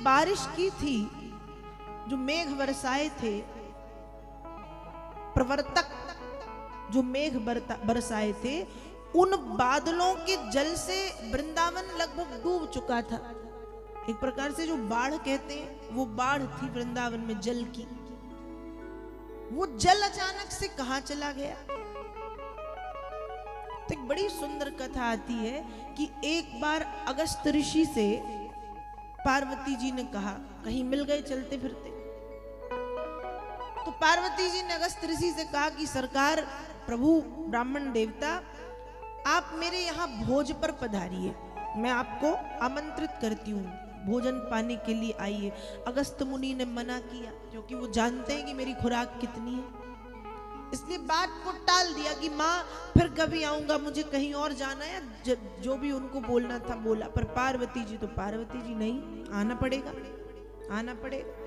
बारिश की थी, जो मेघ बरसाए थे, प्रवर्तक जो मेघ बरसाए थे, उन बादलों के जल से वृंदावन लगभग डूब चुका था। एक प्रकार से जो बाढ़ कहते हैं, वो बाढ़ थी वृंदावन में जल की। वो जल अचानक से कहां चला गया? तो एक बड़ी सुंदर कथा आती है कि एक बार अगस्त ऋषि से पार्वती जी ने कहा, कहीं मिल गए चलते फिरते। तो पार्वती जी ने अगस्त ऋषि से कहा कि सरकार, प्रभु ब्राह्मण देवता, आप मेरे यहाँ भोज पर पधारिए, मैं आपको आमंत्रित करती हूँ, भोजन पाने के लिए आइए। अगस्त मुनि ने मना किया, क्योंकि वो जानते हैं कि मेरी खुराक कितनी है, इसलिए बात को टाल दिया कि माँ फिर कभी आऊंगा, मुझे कहीं और जाना है। जो भी उनको बोलना था बोला, पर पार्वती जी नहीं, आना पड़ेगा, आना पड़ेगा।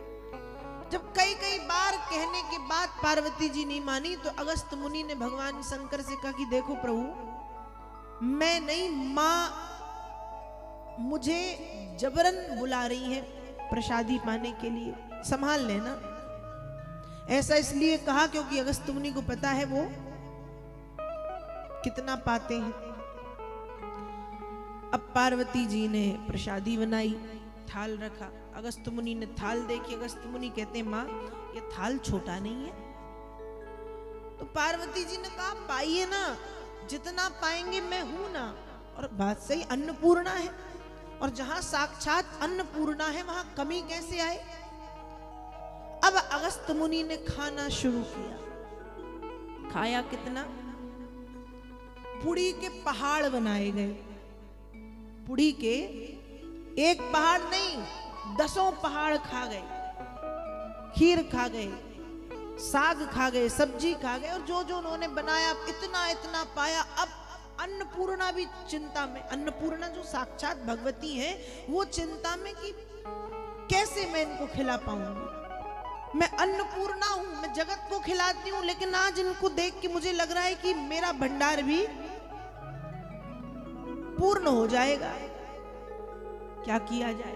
जब कई कई बार कहने के बाद पार्वती जी नहीं मानी, तो अगस्त मुनि ने भगवान शंकर से कहा कि देखो प्रभु, मैं नहीं, माँ मुझे जबरन बुला रही है प्रसादी पाने के लिए, संभाल लेना। ऐसा इसलिए कहा क्योंकि अगस्त मुनि को पता है वो कितना पाते हैं। अब पार्वती जी ने प्रसादी बनाई, थाल रखा, अगस्त मुनि ने थाल देखी। अगस्त मुनि कहते हैं, माँ ये थाल छोटा नहीं है। तो पार्वती जी ने कहा, पाइए ना, जितना पाएंगे, मैं हूं ना। और बात सही, अन्नपूर्णा है, और जहां साक्षात अन्नपूर्णा है वहां कमी कैसे आए। अब अगस्त मुनि ने खाना शुरू किया। खाया कितना? पुड़ी के पहाड़ बनाए गए। पुड़ी के एक पहाड़ नहीं, 10 पहाड़ खा गए, खीर खा गए, साग खा गए, सब्जी खा गए, और जो जो उन्होंने बनाया इतना इतना पाया। अब अन्नपूर्णा भी चिंता में, अन्नपूर्णा जो साक्षात भगवती हैं, वो चिंता में कि कैसे मैं इनको खिला पाऊंगी। मैं अन्नपूर्णा हूं, मैं जगत को खिलाती हूं, लेकिन आज इनको देख के मुझे लग रहा है कि मेरा भंडार भी पूर्ण हो जाएगा, क्या किया जाए।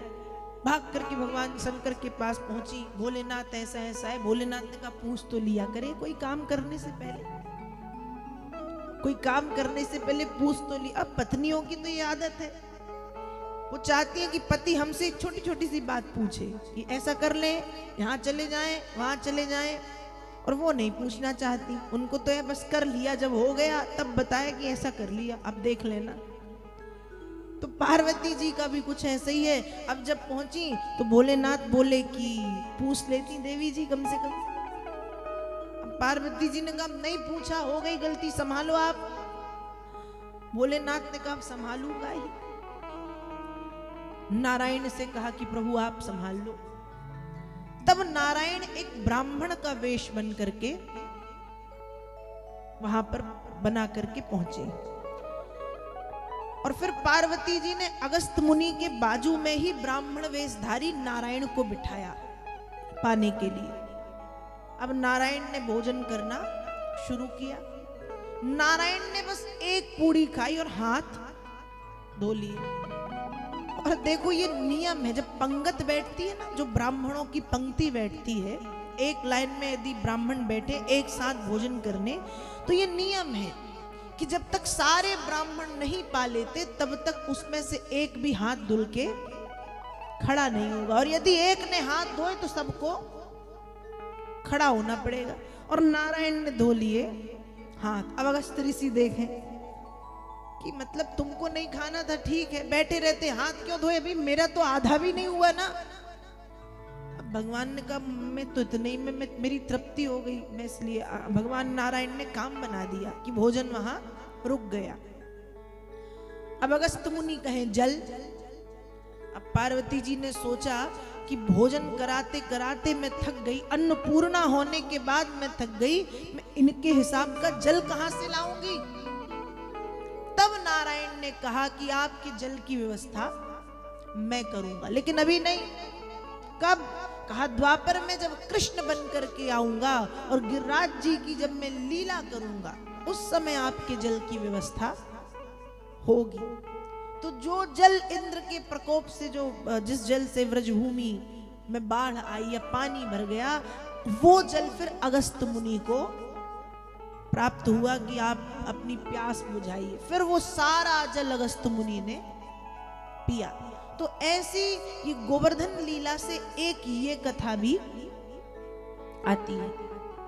भाग करके भगवान शंकर के पास पहुंची, भोलेनाथ ऐसा ऐसा है। भोलेनाथ ने कहा, पूछ तो लिया करे, कोई काम करने से पहले, कोई काम करने से पहले पूछ तो लिया। अब पत्नियों की तो ये आदत है, वो चाहती है कि पति हमसे छोटी छोटी सी बात पूछे कि ऐसा कर ले, यहाँ चले जाएं, वहां चले जाएं, और वो नहीं पूछना चाहती। उनको तो है बस कर लिया, जब हो गया तब बताया कि ऐसा कर लिया, अब देख लेना। तो पार्वती जी का भी कुछ ऐसा ही है। अब जब पहुंची तो भोलेनाथ बोले कि पूछ लेती देवी जी कम से कम। अब पार्वती जी ने कहा, नहीं पूछा, हो गई गलती, संभालो आप। भोलेनाथ ने कहा, संभालूंगा ही। नारायण से कहा कि प्रभु आप संभाल लो। तब नारायण एक ब्राह्मण का वेश बन करके वहां पर बना करके पहुंचे, और फिर पार्वती जी ने अगस्त मुनि के बाजू में ही ब्राह्मण वेशधारी नारायण को बिठाया पाने के लिए। अब नारायण ने भोजन करना शुरू किया। नारायण ने बस एक पूड़ी खाई और हाथ धो लिए। और देखो ये नियम है, जब पंगत बैठती है ना, जो ब्राह्मणों की पंक्ति बैठती है, एक लाइन में यदि ब्राह्मण बैठे एक साथ भोजन करने, तो ये नियम है कि जब तक सारे ब्राह्मण नहीं पा लेते तब तक उसमें से एक भी हाथ धुल के खड़ा नहीं होगा, और यदि एक ने हाथ धोए तो सबको खड़ा होना पड़ेगा। और नारायण ने धो लिए हाथ। अब अगस्त ऋषि देखें कि मतलब तुमको नहीं खाना था, ठीक है, बैठे रहते, हाथ क्यों धोए? अभी मेरा तो आधा भी नहीं हुआ ना। अब भगवान ने कहा, मैं तो इतने ही में मेरी तृप्ति हो गई, मैं इसलिए भगवान नारायण ने काम बना दिया कि भोजन वहां रुक गया। अब अगस्त मुनि कहें जल। अब पार्वती जी ने सोचा कि भोजन कराते कराते मैं थक गई, अन्नपूर्णा होने के बाद मैं थक गई, मैं इनके हिसाब का जल कहां से लाऊंगी। तब नारायण ने कहा कि आपके जल की व्यवस्था मैं करूंगा, लेकिन अभी नहीं। कब? कहा द्वापर में जब कृष्ण बन करके आऊंगा और गिरिराज जी की जब मैं लीला करूंगा, उस समय आपके जल की व्यवस्था होगी। तो जो जल इंद्र के प्रकोप से जो जिस जल से व्रजभूमि में बाढ़ आई या पानी भर गया, वो जल फिर अगस्त मुनि को प्राप्त हुआ कि आप अपनी प्यास बुझाइए। फिर वो सारा जल अगस्त मुनि ने पिया। तो ऐसी ये गोवर्धन लीला से एक ये कथा भी आती है।